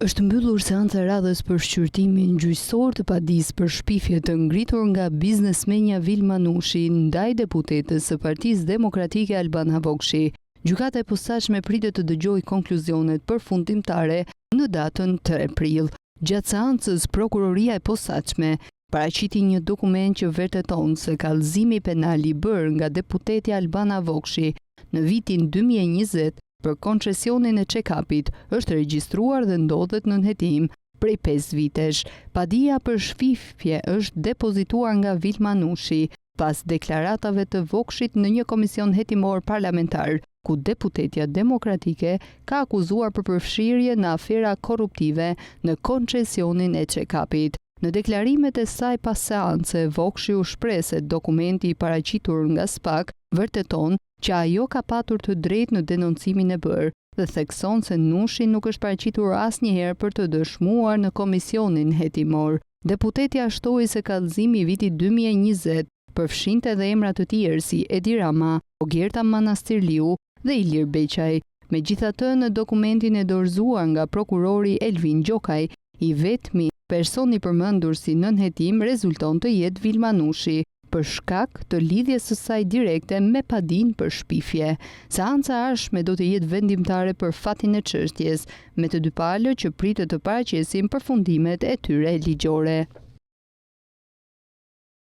Është mbyllur seanca e radhës për shqyrtimin gjyqësor të padisë për shpifje të ngritur nga biznesmenja Vilma Nushi ndaj deputetës së Partisë Demokratike Albana Vokshi. Gjykata e posaçme pritet të dëgjojë konkluzionet përfundimtare në datën 3 prill. Gjatë seancës, prokuroria e posaçme paraqiti një dokument që vërteton se kallëzimi penal i bërë nga deputeti Albana Vokshi në vitin 2020 për koncesionin e check-upit është regjistruar dhe ndodhet në hetim prej 5 vitesh. Padia për shfifje është depozituar nga Vilma Nushi pas deklaratave të Vokshit në një komision hetimor parlamentar, ku deputetja demokratike ka akuzuar për përfshirje në afera korruptive në koncesionin e check-upit. Në deklarimet e saj pas seance, Vokshi u shpreh se dokumenti i paraqitur nga SPAK vërteton që ajo ka patur të drejtë në denoncimin e bërë dhe thekson se Nushi nuk është paraqitur asnjëherë për të dëshmuar në komisionin hetimor. Deputetja shtoi se kallëzimi i vitit 2020 përfshinte edhe emra të tjerë si Edi Rama, Ogerta Manastirliu dhe Ilir Beqaj. Megjithatë, në dokumentin e dorëzuar nga prokurori Elvin Gjokaj, i vetmi personi përmendur si nënhetim rezulton të jetë Vilma Nushi, për shkak të lidhjes së saj direkte me padinë për shpifje. Seanca e ardhshme do të jetë vendimtare për fatin e çështjes, me të dy palët që pritet të paraqesin përfundimet e tyre ligjore.